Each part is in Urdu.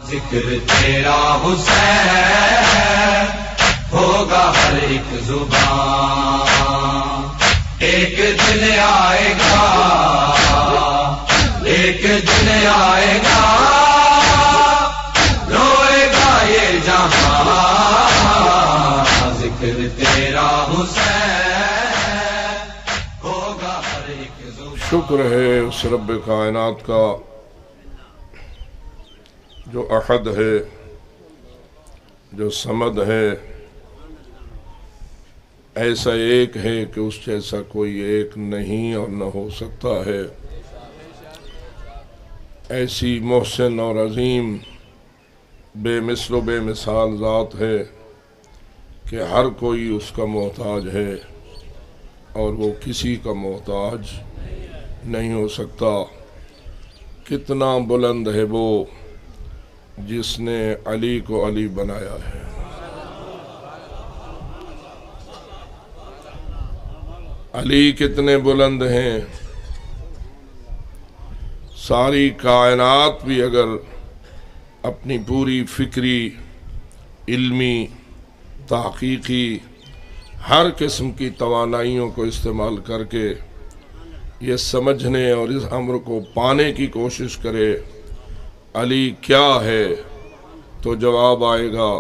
ذکر تیرا حسین ہوگا ہر ایک زبان، ایک دن آئے گا، ایک دن آئے گا، روئے گا یہ جہاں، ذکر تیرا حسین ہوگا ہر ایک زبان۔ شکر ہے اس رب کائنات کا جو احد ہے، جو صمد ہے، ایسا ایک ہے کہ اس جیسا کوئی ایک نہیں اور نہ ہو سکتا ہے۔ ایسی محسن اور عظیم بے مثل و بے مثال ذات ہے کہ ہر کوئی اس کا محتاج ہے اور وہ کسی کا محتاج نہیں ہو سکتا۔ کتنا بلند ہے وہ جس نے علی کو علی بنایا ہے، علی کتنے بلند ہیں۔ ساری کائنات بھی اگر اپنی پوری فکری، علمی، تحقیقی ہر قسم کی توانائیوں کو استعمال کر کے یہ سمجھنے اور اس امر کو پانے کی کوشش کرے علی کیا ہے، تو جواب آئے گا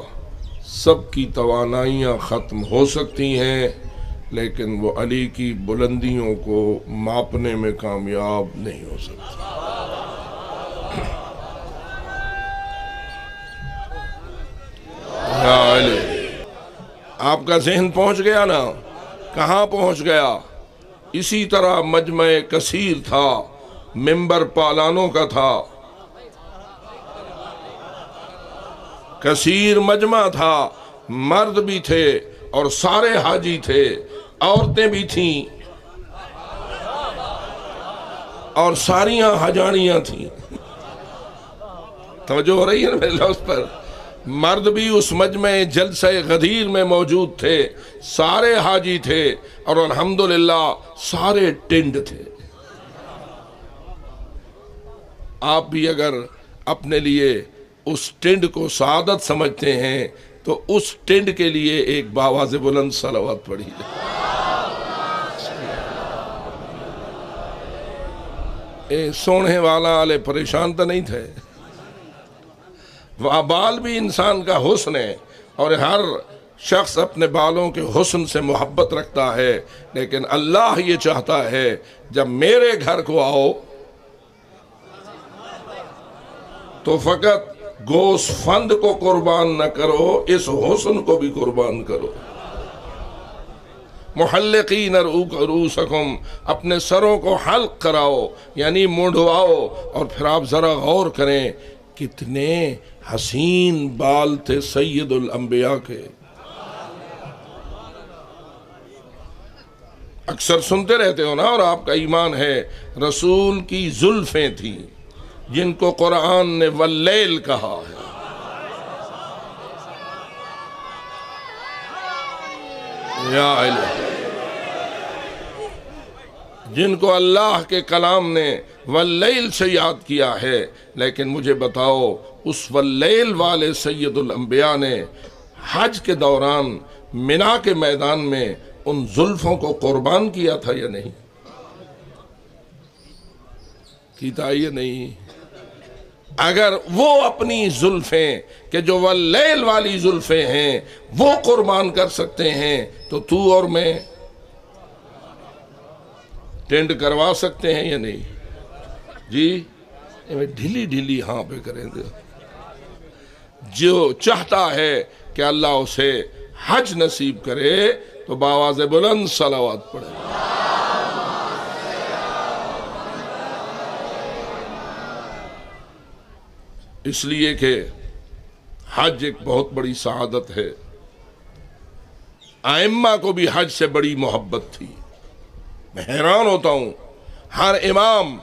سب کی توانائیاں ختم ہو سکتی ہیں لیکن وہ علی کی بلندیوں کو ماپنے میں کامیاب نہیں ہو سکتی۔ یا علی، آپ کا ذہن پہنچ گیا نا؟ کہاں پہنچ گیا؟ اسی طرح مجمع کثیر تھا، منبر پالانوں کا تھا، کثیر مجمع تھا، مرد بھی تھے اور سارے حاجی تھے، عورتیں بھی تھیں اور ساریاں حجانیاں تھیں۔ توجہ ہو رہی ہے نا میرے لفظ پر؟ مرد بھی اس مجمع جلسہ غدیر میں موجود تھے، سارے حاجی تھے اور الحمدللہ سارے ٹنڈ تھے۔ آپ بھی اگر اپنے لیے اس ٹنڈ کو سعادت سمجھتے ہیں تو اس ٹنڈ کے لیے ایک باواز بلند صلوات پڑھی جائے۔ سونے والا والے پریشان تو نہیں تھے؟ بال بھی انسان کا حسن ہے اور ہر شخص اپنے بالوں کے حسن سے محبت رکھتا ہے، لیکن اللہ یہ چاہتا ہے جب میرے گھر کو آؤ تو فقط گوشت فند کو قربان نہ کرو، اس حسن کو بھی قربان کرو۔ محلقین رؤوسکم، اپنے سروں کو حلق کراؤ یعنی منڈواؤ، اور پھر آپ ذرا غور کریں کتنے حسین بال تھے سید الانبیاء کے۔ اکثر سنتے رہتے ہو نا، اور آپ کا ایمان ہے، رسول کی زلفیں تھیں جن کو قرآن نے واللیل کہا ہے۔ یا علی، جن کو اللہ کے کلام نے واللیل سے یاد کیا ہے، لیکن مجھے بتاؤ اس واللیل والے سید الانبیاء نے حج کے دوران منا کے میدان میں ان زلفوں کو قربان کیا تھا یا نہیں؟ کیتا یہ نہیں؟ اگر وہ اپنی زلفیں کہ جو واللیل والی زلفیں ہیں وہ قربان کر سکتے ہیں تو تو اور میں ٹینڈ کروا سکتے ہیں یا نہیں؟ جی ڈھیلی ڈھیلی ہاں پہ کریں گے۔ جو چاہتا ہے کہ اللہ اسے حج نصیب کرے تو باواز بلند صلوات پڑھے۔ اس لیے کہ حج ایک بہت بڑی سعادت ہے۔ ائمہ کو بھی حج سے بڑی محبت تھی۔ میں حیران ہوتا ہوں، ہر امام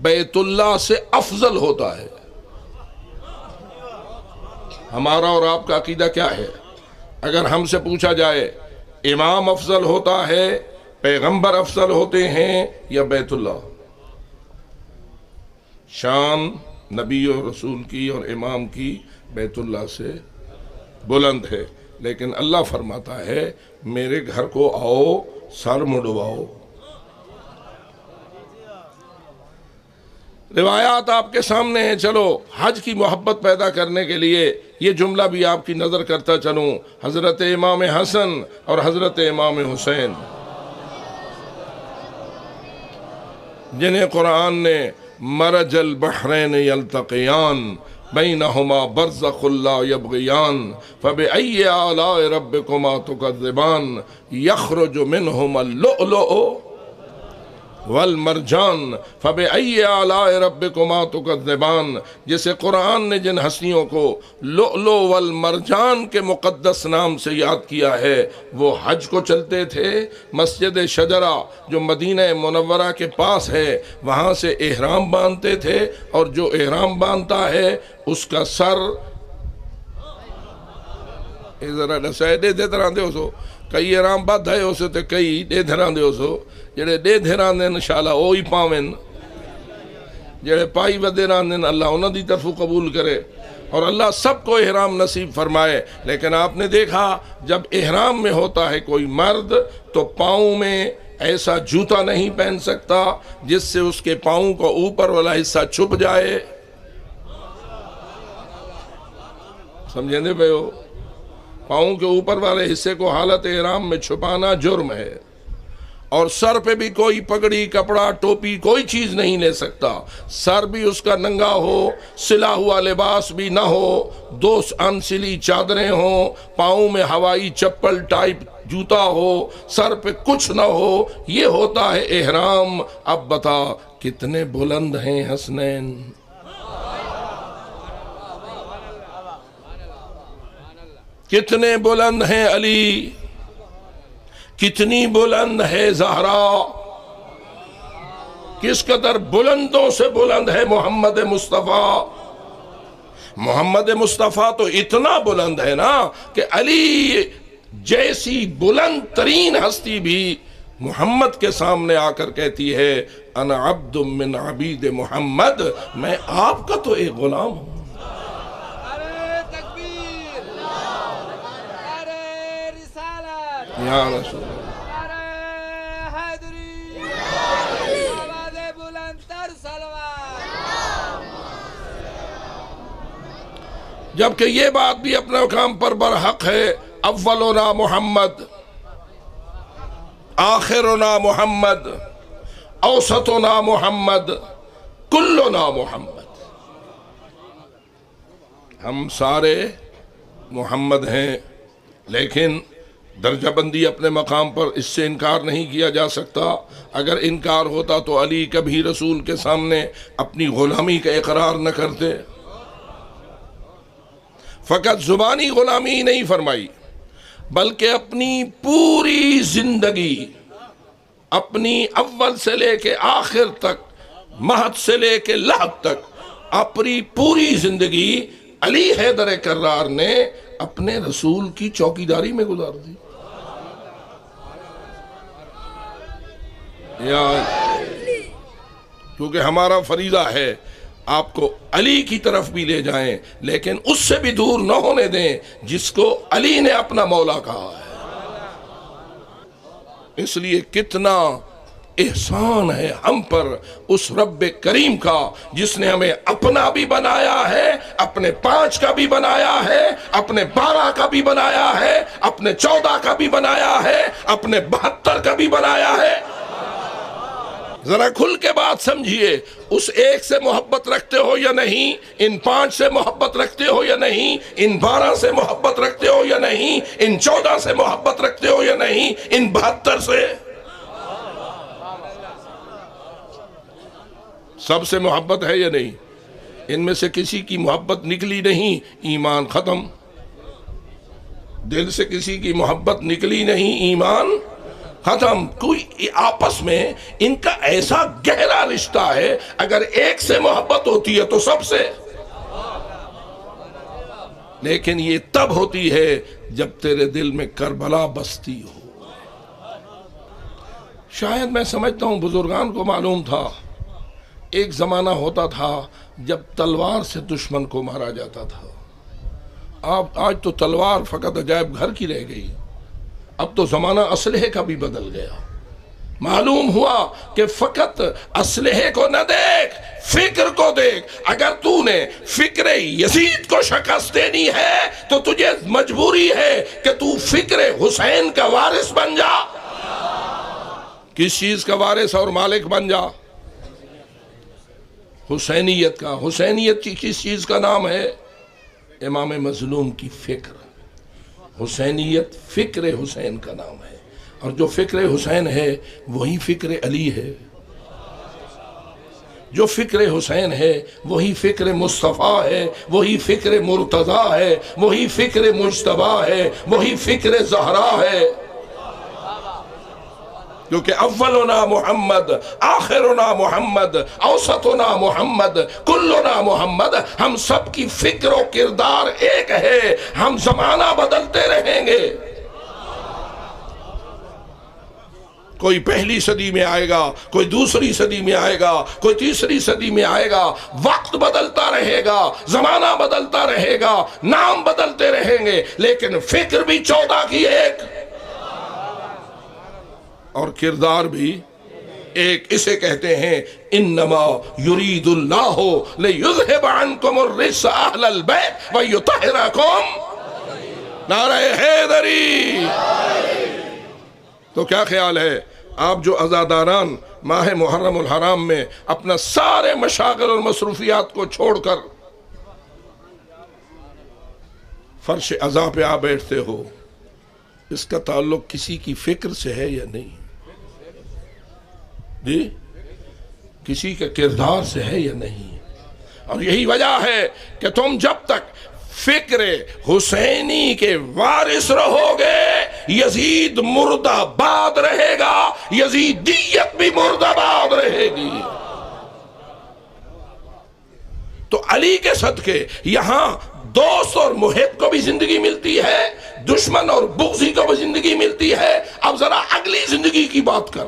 بیت اللہ سے افضل ہوتا ہے۔ ہمارا اور آپ کا عقیدہ کیا ہے؟ اگر ہم سے پوچھا جائے امام افضل ہوتا ہے، پیغمبر افضل ہوتے ہیں یا بیت اللہ؟ شان نبی اور رسول کی اور امام کی بیت اللہ سے بلند ہے، لیکن اللہ فرماتا ہے میرے گھر کو آؤ، سر مڑواؤ۔ روایات آپ کے سامنے ہیں۔ چلو حج کی محبت پیدا کرنے کے لیے یہ جملہ بھی آپ کی نظر کرتا چلوں، حضرت امام حسن اور حضرت امام حسین، جنہیں قرآن نے مرج البحرین یلتقیان بینہما برزخ لا یبغیان فبأی آلاء ربکما تکذبان یخرج منہما اللؤلؤ والمرجان فبأی آلاء ربکما تکذبان، جسے قرآن نے جن ہستیوں کو لؤلؤ والمرجان کے مقدس نام سے یاد کیا ہے وہ حج کو چلتے تھے، مسجد شجرہ جو مدینہ منورہ کے پاس ہے وہاں سے احرام باندھتے تھے، اور جو احرام باندھتا ہے اس کا سر ذرا ڈسائے دے طرح دے سو کئی احرام باندھائے ہو سے تے کئی دے دھران دے سو، جڑے دے دھران دین انشاءاللہ وہی پاویں، جڑے پائی ودے ران دین اللہ انہاں دی طرف قبول کرے، اور اللہ سب کو احرام نصیب فرمائے۔ لیکن آپ نے دیکھا جب احرام میں ہوتا ہے کوئی مرد تو پاؤں میں ایسا جوتا نہیں پہن سکتا جس سے اس کے پاؤں کو اوپر والا حصہ چھپ جائے، سمجھیں دے بھائیو، پاؤں کے اوپر والے حصے کو حالت احرام میں چھپانا جرم ہے، اور سر پہ بھی کوئی پگڑی کپڑا ٹوپی کوئی چیز نہیں لے سکتا، سر بھی اس کا ننگا ہو، سلا ہوا لباس بھی نہ ہو، دو انسلی چادریں ہوں، پاؤں میں ہوائی چپل ٹائپ جوتا ہو، سر پہ کچھ نہ ہو، یہ ہوتا ہے احرام۔ اب بتا کتنے بلند ہیں حسنین، کتنے بلند ہیں علی، کتنی بلند ہے زہرا، کس قدر بلندوں سے بلند ہے محمد مصطفیٰ۔ محمد مصطفیٰ تو اتنا بلند ہے نا کہ علی جیسی بلند ترین ہستی بھی محمد کے سامنے آ کر کہتی ہے انا عبد من عبید محمد، میں آپ کا تو ایک غلام ہوں۔ یا رسول جبکہ یہ بات بھی اپنے مقام پر برحق ہے، اولنا محمد، آخرنا محمد، اوسطنا محمد، کلنا محمد، ہم سارے محمد ہیں، لیکن درجہ بندی اپنے مقام پر اس سے انکار نہیں کیا جا سکتا۔ اگر انکار ہوتا تو علی کبھی رسول کے سامنے اپنی غلامی کا اقرار نہ کرتے، فقط زبانی غلامی نہیں فرمائی بلکہ اپنی پوری زندگی، اپنی اول سے لے کے آخر تک، مہد سے لے کے لحد تک، اپنی پوری زندگی علی حیدر کرار نے اپنے رسول کی چوکیداری میں گزار دی۔ کیونکہ ہمارا فریضہ ہے آپ کو علی کی طرف بھی لے جائیں، لیکن اس سے بھی دور نہ ہونے دیں جس کو علی نے اپنا مولا کہا ہے۔ اس لیے کتنا احسان ہے ہم پر اس رب کریم کا جس نے ہمیں اپنا بھی بنایا ہے، اپنے 5 کا بھی بنایا ہے، اپنے 12 کا بھی بنایا ہے، اپنے 14 کا بھی بنایا ہے، اپنے 72 کا بھی بنایا ہے۔ ذرا کھل کے بات سمجھیے، اس ایک سے محبت رکھتے ہو یا نہیں، ان 5 سے محبت رکھتے ہو یا نہیں، ان 12 سے محبت رکھتے ہو یا نہیں، ان 14 سے محبت رکھتے ہو یا نہیں، ان 72 سے، سب سے محبت ہے یا نہیں؟ ان میں سے کسی کی محبت نکلی نہیں، ایمان ختم۔ دل سے کسی کی محبت نکلی نہیں، ایمان ختم۔ کوئی آپس میں ان کا ایسا گہرا رشتہ ہے، اگر ایک سے محبت ہوتی ہے تو سب سے، لیکن یہ تب ہوتی ہے جب تیرے دل میں کربلا بستی ہو۔ شاید میں سمجھتا ہوں بزرگان کو معلوم تھا ایک زمانہ ہوتا تھا جب تلوار سے دشمن کو مارا جاتا تھا. آج تو تلوار فقط عجائب گھر کی رہ گئی. اب تو زمانہ اسلحے کا بھی بدل گیا. معلوم ہوا کہ فقط اسلحے کو نہ دیکھ، فکر کو دیکھ. اگر تو نے فکر یزید کو شکست دینی ہے تو تجھے مجبوری ہے کہ تو فکر حسین کا وارث بن جا. کس چیز کا وارث اور مالک بن جا؟ حسینیت کا. حسینیت کی کس چیز کا نام ہے؟ امام مظلوم کی فکر. حسینیت فکر حسین کا نام ہے، اور جو فکر حسین ہے وہی فکر علی ہے. جو فکر حسین ہے وہی فکر مصطفیٰ ہے، وہی فکر مرتضیٰ ہے، وہی فکر مجتبیٰ ہے، وہی فکر زہرا ہے. کیونکہ اولنا محمد، آخرنا محمد، اوسطنا محمد، کلنا محمد. ہم سب کی فکر و کردار ایک ہے. ہم زمانہ بدلتے رہیں گے. کوئی پہلی صدی میں آئے گا، کوئی دوسری صدی میں آئے گا، کوئی تیسری صدی میں آئے گا. وقت بدلتا رہے گا، زمانہ بدلتا رہے گا، نام بدلتے رہیں گے، لیکن فکر بھی 14 کی ایک اور کردار بھی ایک. اسے کہتے ہیں انما یرید اللہ لیذھب عنکم الرجس اہل البیت ویطہرکم. نعرہ حیدری. تو کیا خیال ہے آپ جو عزاداران ماہ محرم الحرام میں اپنا سارے مشاغل اور مصروفیات کو چھوڑ کر فرش عزا پہ آ بیٹھتے ہو، اس کا تعلق کسی کی فکر سے ہے یا نہیں؟ جی کسی کے کردار سے ہے یا نہیں؟ اور یہی وجہ ہے کہ تم جب تک فکر حسینی کے وارث رہو گے، یزید مردہ باد رہے گا، یزیدیت بھی مردہ باد رہے گی. تو علی کے صدقے یہاں دوست اور محب کو بھی زندگی ملتی ہے، دشمن اور بغضی کو بھی زندگی ملتی ہے. اب ذرا اگلی زندگی کی بات کر.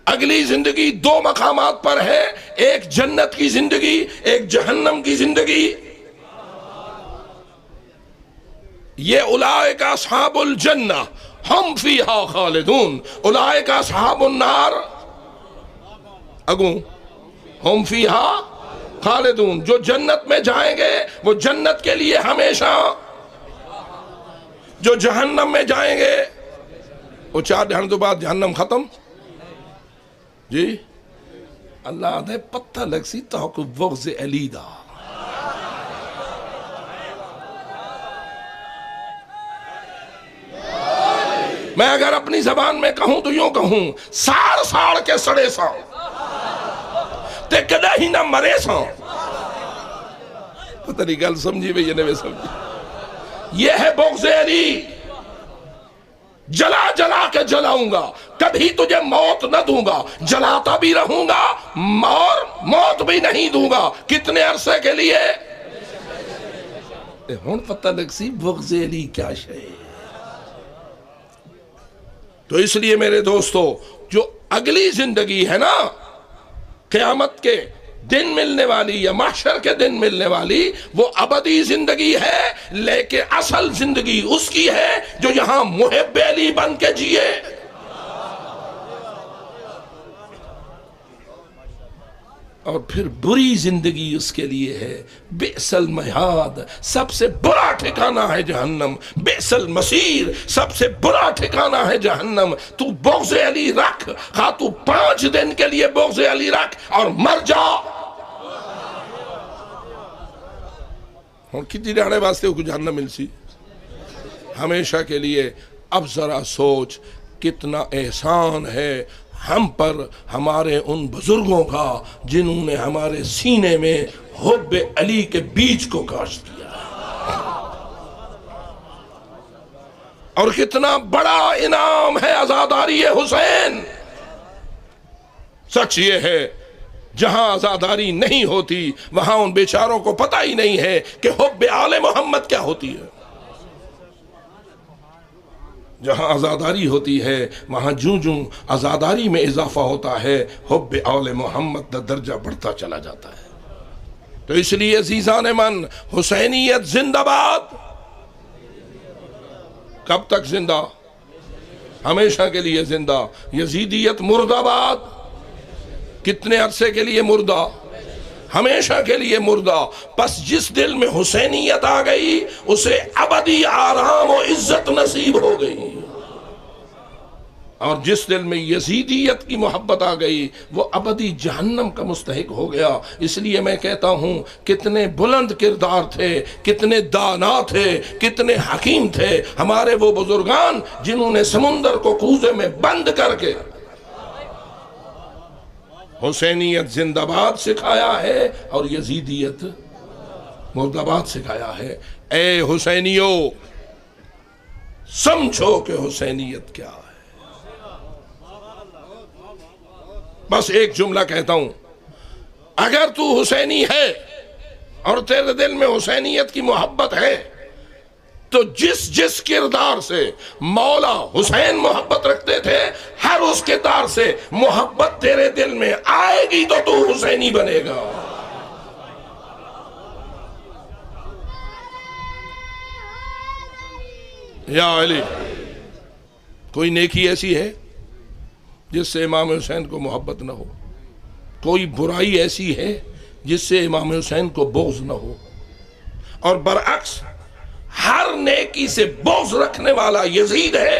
اگلی زندگی 2 مقامات پر ہے، ایک جنت کی زندگی، ایک جہنم کی زندگی. یہ اولئک اصحاب الجنہ ہم فیہا خالدون، اولئک اصحاب النار اگوں ہم فیہا خالدون. جو جنت میں جائیں گے وہ جنت کے لیے ہمیشہ، جو جہنم میں جائیں گے وہ 4 دن تو بعد جہنم ختم. جی اللہ دے پتہ لگ سی تاکو بغض علی دا. میں اگر اپنی زبان میں کہوں تو یوں کہوں، ساڑ ساڑ کے سڑے ساں تے کدہ ہی نہ مرے ساں. پتہ نہیں گل سمجھی بھئی یہ نوے سمجھی. یہ ہے بغض علی. جلا جلا کے جلاؤں گا، کبھی تجھے موت نہ دوں گا، جلاتا بھی رہوں گا اور موت بھی نہیں دوں گا. کتنے عرصے کے لیے؟ ہون پتہ لگ سی بغض علی کیا شے. تو اس لیے میرے دوستو، جو اگلی زندگی ہے نا، قیامت کے دن ملنے والی یا محشر کے دن ملنے والی، وہ ابدی زندگی ہے. لیکن اصل زندگی اس کی ہے جو یہاں محب علی بن کے جیے. اور پھر بری زندگی اس کے لیے ہے. بئس المہاد، سب سے برا ٹھکانہ ہے جہنم. بئس المصیر، سب سے برا ٹھکانہ ہے جہنم. تو بغض علی رکھ، خواہ تو 5 دن کے لیے بغض علی رکھ اور مر جا. اور کتنی ڈاڑے واسطے کو جہنم مل سی ہمیشہ کے لیے. اب ذرا سوچ کتنا احسان ہے ہم پر ہمارے ان بزرگوں کا جنہوں نے ہمارے سینے میں حب علی کے بیج کو کاشت کیا. اور کتنا بڑا انعام ہے عزاداری حسین. سچ یہ ہے جہاں عزاداری نہیں ہوتی وہاں ان بیچاروں کو پتہ ہی نہیں ہے کہ حب آل محمد کیا ہوتی ہے. جہاں عزاداری ہوتی ہے وہاں جوں جوں عزاداری میں اضافہ ہوتا ہے حب آل محمد کا درجہ بڑھتا چلا جاتا ہے۔ تو اس لیے عزیزان من، حسینیت زندہ باد۔ کب تک زندہ؟ ہمیشہ کے لیے زندہ۔ یزیدیت مردہ باد۔ کتنے عرصے کے لیے مردہ؟ ہمیشہ کے لیے مردہ۔ پس جس دل میں حسینیت آ گئی اسے ابدی آرام و عزت نصیب ہو گئی، اور جس دل میں یزیدیت کی محبت آ گئی وہ ابدی جہنم کا مستحق ہو گیا۔ اس لیے میں کہتا ہوں کتنے بلند کردار تھے، کتنے دانا تھے، کتنے حکیم تھے ہمارے وہ بزرگان جنہوں نے سمندر کو کوزے میں بند کر کے حسینیت زندہ باد سکھایا ہے اور یزیدیت مردہ باد سکھایا ہے۔ اے حسینیو، سمجھو کہ حسینیت کیا ہے۔ بس ایک جملہ کہتا ہوں، اگر تو حسینی ہے اور تیرے دل میں حسینیت کی محبت ہے تو جس جس کردار سے مولا حسین محبت رکھتے تھے ہر اس کردار سے محبت تیرے دل میں آئے گی تو حسینی بنے گا۔ یا علی، کوئی نیکی ایسی ہے جس سے امام حسین کو محبت نہ ہو؟ کوئی برائی ایسی ہے جس سے امام حسین کو بغض نہ ہو؟ اور برعکس ہر نیکی سے بغض رکھنے والا یزید ہے،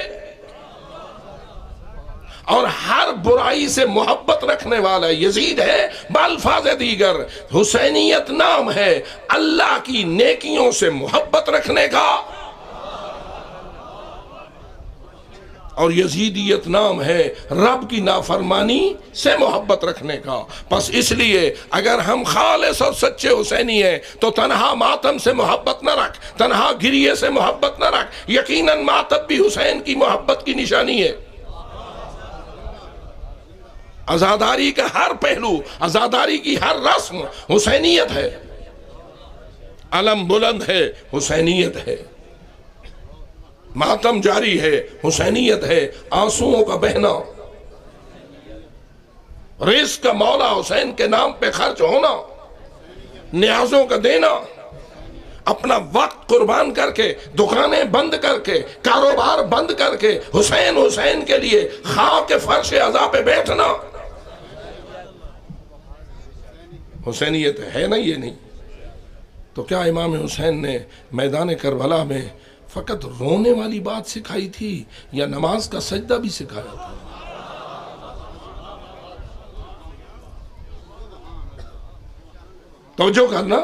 اور ہر برائی سے محبت رکھنے والا یزید ہے۔ بالفاظ دیگر حسینیت نام ہے اللہ کی نیکیوں سے محبت رکھنے کا، اور یزیدیت نام ہے رب کی نافرمانی سے محبت رکھنے کا۔ پس اس لیے اگر ہم خالص اور سچے حسینی ہیں تو تنہا ماتم سے محبت نہ رکھ، تنہا گریے سے محبت نہ رکھ۔ یقیناً ماتم بھی حسین کی محبت کی نشانی ہے۔ عزاداری کا ہر پہلو، عزاداری کی ہر رسم حسینیت ہے۔ علم بلند ہے، حسینیت ہے۔ ماتم جاری ہے، حسینیت ہے۔ آنسوؤں کا بہنا، رزق کا مولا حسین کے نام پہ خرچ ہونا، نیازوں کا دینا، اپنا وقت قربان کر کے، دکانیں بند کر کے، کاروبار بند کر کے حسین حسین کے لیے خاک کے فرش عزا پہ بیٹھنا، حسینیت ہے نا؟ یہ نہیں تو کیا امام حسین نے میدان کربلا میں فقط رونے والی بات سکھائی تھی یا نماز کا سجدہ بھی سکھایا تھا؟ توجہ کرنا،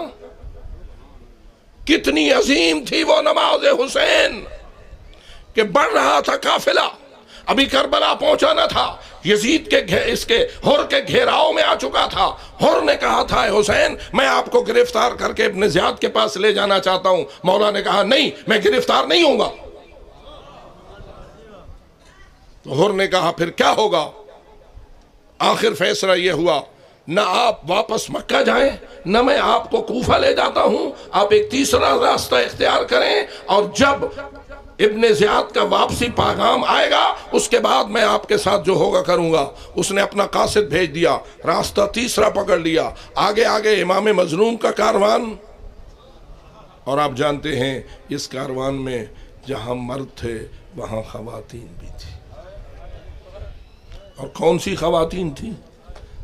کتنی عظیم تھی وہ نماز حسین کہ بڑھ رہا تھا قافلہ، ابھی کربلا پہنچا نہ تھا، یزید کے ہر کے گھیراؤ میں آ چکا تھا۔ ہر نے کہا تھا اے حسین میں آپ کو گرفتار کر کے ابن زیاد کے پاس لے جانا چاہتا ہوں۔ مولا نے کہا نہیں، میں گرفتار نہیں ہوں گا۔ تو ہر نے کہا پھر کیا ہوگا؟ آخر فیصلہ یہ ہوا، نہ آپ واپس مکہ جائیں، نہ میں آپ کو کوفہ لے جاتا ہوں، آپ ایک تیسرا راستہ اختیار کریں، اور جب ابن زیاد کا واپسی پیغام آئے گا اس کے بعد میں آپ کے ساتھ جو ہوگا کروں گا۔ اس نے اپنا قاصد بھیج دیا، راستہ تیسرا پکڑ لیا، آگے آگے امام مظلوم کا کاروان، اور آپ جانتے ہیں اس کاروان میں جہاں مرد تھے وہاں خواتین بھی تھی۔ اور کون سی خواتین تھی؟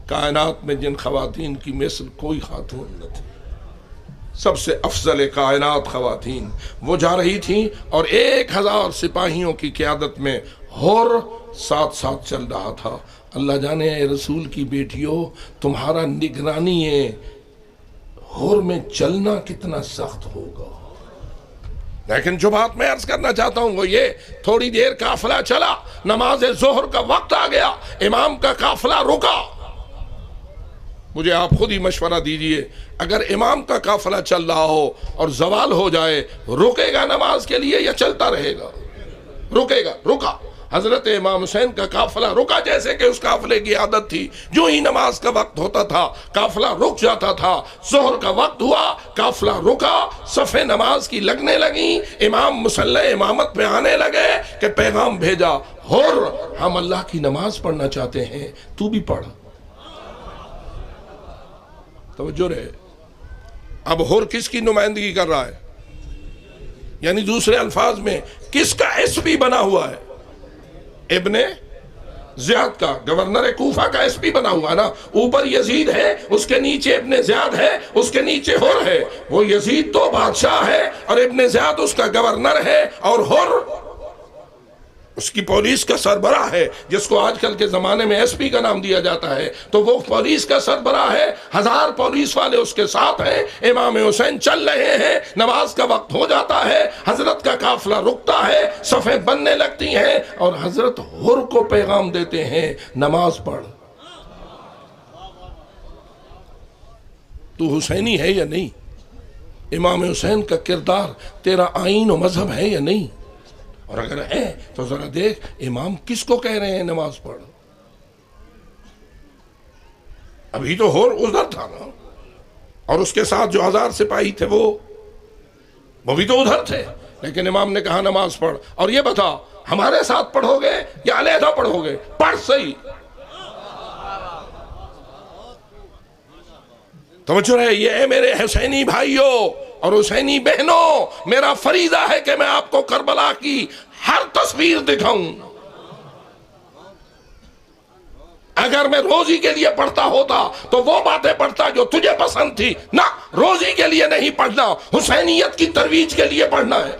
کائنات میں جن خواتین کی مثل کوئی خاتون نہ تھی، سب سے افضل کائنات خواتین وہ جا رہی تھیں، اور 1000 سپاہیوں کی قیادت میں ہر ساتھ ساتھ چل رہا تھا۔ اللہ جانے اے رسول کی بیٹیوں، تمہارا نگرانی ہر میں چلنا کتنا سخت ہوگا۔ لیکن جو بات میں عرض کرنا چاہتا ہوں وہ یہ، تھوڑی دیر قافلہ چلا، نماز ظہر کا وقت آ گیا، امام کا قافلہ رکا۔ مجھے آپ خود ہی مشورہ دیجئے، اگر امام کا قافلہ چل رہا ہو اور زوال ہو جائے، رکے گا نماز کے لیے یا چلتا رہے گا؟ رکے گا، رکا۔ حضرت امام حسین کا قافلہ رکا، جیسے کہ اس قافلے کی عادت تھی، جو ہی نماز کا وقت ہوتا تھا قافلہ رک جاتا تھا۔ ظہر کا وقت ہوا، قافلہ رکا، صفیں نماز کی لگنے لگیں، امام مصلی امامت پہ آنے لگے کہ پیغام بھیجا، حر ہم اللہ کی نماز پڑھنا چاہتے ہیں، تو بھی پڑھ۔ توجہ رہے، اب حر کس کی نمائندگی کر رہا ہے؟ یعنی دوسرے الفاظ میں کس کا ایس پی بنا ہوا ہے؟ ابن زیاد کا، گورنر کوفہ کا ایس پی بنا ہوا نا۔ اوپر یزید ہے، اس کے نیچے ابن زیاد ہے، اس کے نیچے حر ہے۔ وہ یزید تو بادشاہ ہے اور ابن زیاد اس کا گورنر ہے، اور حر اس کی پولیس کا سربراہ ہے، جس کو آج کل کے زمانے میں ایس پی کا نام دیا جاتا ہے۔ تو وہ پولیس کا سربراہ ہے، 1000 پولیس والے اس کے ساتھ ہیں۔ امام حسین چل رہے ہیں، نماز کا وقت ہو جاتا ہے، حضرت کا قافلہ رکتا ہے، صفیں بننے لگتی ہیں، اور حضرت حر کو پیغام دیتے ہیں، نماز پڑھ۔ تو حسینی ہے یا نہیں؟ امام حسین کا کردار تیرا آئین و مذہب ہے یا نہیں؟ اور اگر ہے تو ذرا دیکھ امام کس کو کہہ رہے ہیں نماز پڑھ؟ ابھی تو حر ادھر تھا نا، اور اس کے ساتھ جو 1000 سپاہی تھے وہ بھی تو ادھر تھے، لیکن امام نے کہا نماز پڑھ۔ اور یہ بتا ہمارے ساتھ پڑھو گے یا علیحدہ پڑھو گے؟ پڑھ صحیح۔ توجہ رہے، یہ ہے میرے حسینی بھائیوں اور حسینی بہنوں، میرا فریضہ ہے کہ میں آپ کو کربلا کی ہر تصویر دکھاؤں۔ اگر میں روزی کے لیے پڑھتا ہوتا تو وہ باتیں پڑھتا جو تجھے پسند تھی، نہ، روزی کے لیے نہیں پڑھنا، حسینیت کی ترویج کے لیے پڑھنا ہے۔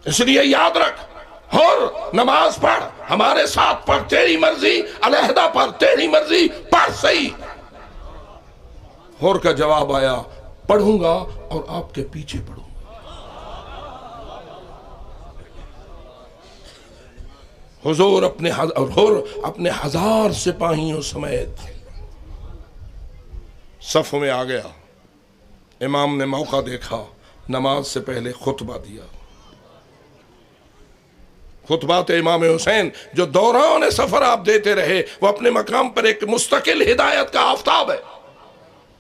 اس لیے یاد رکھ، حر نماز پڑھ، ہمارے ساتھ پڑھ، تیری مرضی، علیحدہ پڑھ، تیری مرضی، پڑھ صحیح۔ حر کا جواب آیا، پڑھوں گا اور آپ کے پیچھے پڑھوں گا۔ حضور حر اپنے 1000 سپاہیوں سمیت صف میں آ گیا۔ امام نے موقع دیکھا، نماز سے پہلے خطبہ دیا۔ خطبات امام حسین جو دوران سفر آپ دیتے رہے، وہ اپنے مقام پر ایک مستقل ہدایت کا آفتاب ہے،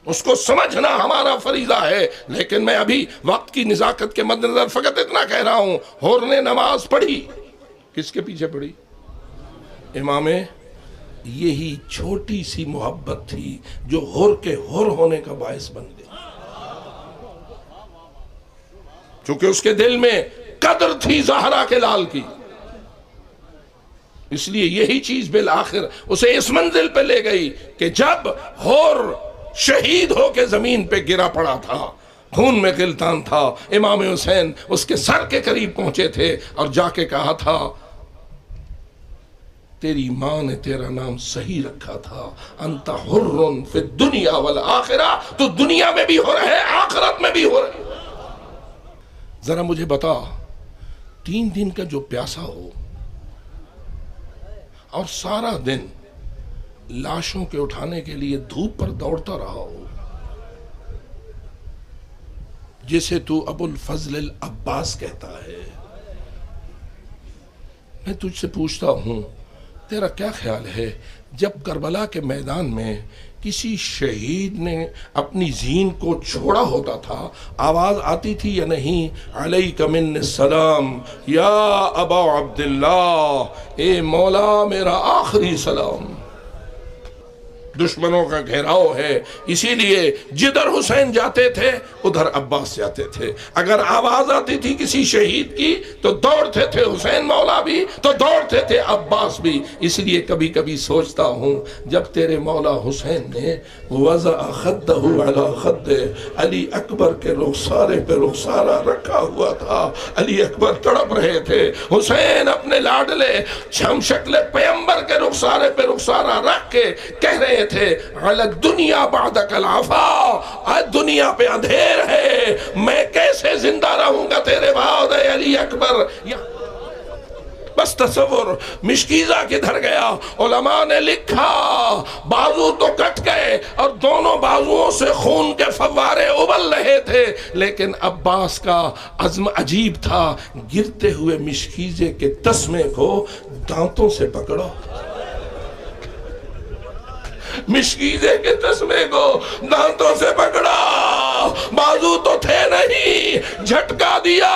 اس کو سمجھنا ہمارا فریضہ ہے۔ لیکن میں ابھی وقت کی نزاکت کے مد نظر فقط اتنا کہہ رہا ہوں، حر نے نماز پڑھی، کس کے پیچھے پڑھی؟ امام۔ یہی چھوٹی سی محبت تھی جو حر کے حر ہونے کا باعث بن گئی، چونکہ اس کے دل میں قدر تھی زہرا کے لال کی، اس لیے یہی چیز بالآخر اسے اس منزل پہ لے گئی کہ جب حر شہید ہو کے زمین پہ گرا پڑا تھا، خون میں غلطان تھا، امام حسین اس کے سر کے قریب پہنچے تھے اور جا کے کہا تھا، تیری ماں نے تیرا نام صحیح رکھا تھا، انت حر فی الدنیا والآخرہ، تو دنیا میں بھی حر ہے، آخرت میں بھی حر ہے۔ ذرا مجھے بتا، 3 دن کا جو پیاسا ہو اور سارا دن لاشوں کے اٹھانے کے لیے دھوپ پر دوڑتا رہا ہو، جسے تو ابو الفضل العباس کہتا ہے، میں تجھ سے پوچھتا ہوں، تیرا کیا خیال ہے جب کربلا کے میدان میں کسی شہید نے اپنی زین کو چھوڑا ہوتا تھا، آواز آتی تھی یا نہیں، علیک من السلام یا ابا عبداللہ، اے مولا میرا آخری سلام۔ دشمنوں کا گھیراؤ ہے، اسی لیے جدھر حسین جاتے تھے ادھر عباس جاتے تھے۔ اگر آواز آتی تھی کسی شہید کی تو دوڑتے تھے حسین مولا بھی، تو دوڑتے تھے عباس بھی۔ اس لیے کبھی کبھی سوچتا ہوں، جب تیرے مولا حسین نے وضع خدہ علی خد علی اکبر کے رخسارے پہ رخسارہ رکھا ہوا تھا، علی اکبر تڑپ رہے تھے، حسین اپنے لاڈلے ہم شکل پیغمبر کے رخسارے پہ رخسارہ رکھ کے کہہ رہے تھے، علی الدنیا بعدک العفا، دنیا پہ اندھیر ہے، میں کیسے زندہ رہوں گا تیرے بعد اے علی اکبر۔ بس تصور مشکیزہ کدھر گیا؟ علماء نے لکھا بازو تو کٹ گئے اور دونوں بازوؤں سے خون کے فوارے ابل رہے تھے، لیکن عباس کا عزم عجیب تھا، گرتے ہوئے مشکیزے کے تسمے کو دانتوں سے پکڑو، مشکیزے کے تسمے کو دانتوں سے پکڑا، بازو تو تھے نہیں، جھٹکا دیا،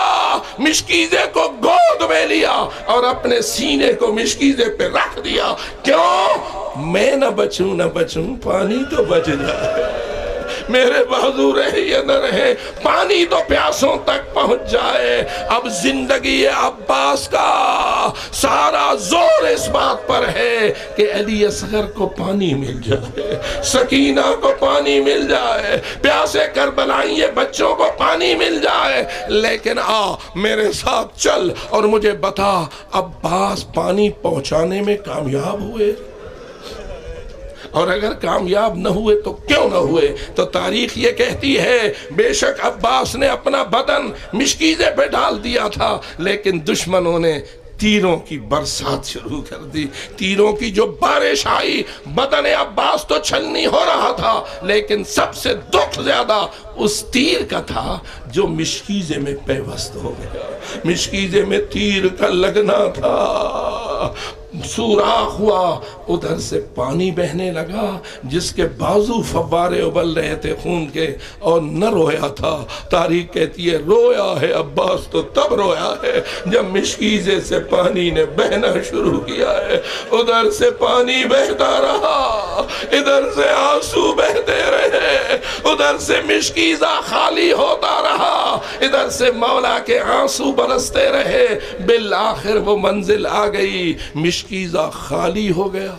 مشکیزے کو گود میں لیا اور اپنے سینے کو مشکیزے پہ رکھ دیا۔ کیوں؟ میں نہ بچوں پانی تو بچ جائے، میرے بازو رہے یا نہ رہے، پانی تو پیاسوں تک پہنچ جائے۔ اب زندگی عباس کا سارا زور اس بات پر ہے کہ علی اصغر کو پانی مل جائے، سکینہ کو پانی مل جائے، پیاسے کربلائیے بچوں کو پانی مل جائے۔ لیکن آ میرے ساتھ چل اور مجھے بتا، عباس پانی پہنچانے میں کامیاب ہوئے؟ اور اگر کامیاب نہ ہوئے تو کیوں نہ ہوئے؟ تو تاریخ یہ کہتی ہے بے شک عباس نے اپنا بدن مشکیزے پہ ڈال دیا تھا، لیکن دشمنوں نے تیروں کی برسات شروع کر دی، تیروں کی جو بارش آئی، بدن عباس تو چھلنی ہو رہا تھا، لیکن سب سے دکھ زیادہ اس تیر کا تھا جو مشکیزے میں پیوست ہو گیا، مشکیزے میں تیر کا لگنا تھا، سوراخ ہوا، ادھر سے پانی بہنے لگا، جس کے بازو فوارے ابل رہے تھے خون کے، اور نہ رویا تھا۔ تاریخ کہتی ہے رویا ہے عباس تو تب رویا ہے جب مشکیزے سے پانی نے بہنا شروع کیا ہے۔ ادھر سے پانی بہتا رہا، ادھر سے آنسو بہتے رہے، ادھر سے مشکیزہ خالی ہوتا رہا، ادھر سے مولا کے آنسو برستے رہے۔ بالآخر وہ منزل آ گئی، مشکیزہ خالی ہو گیا۔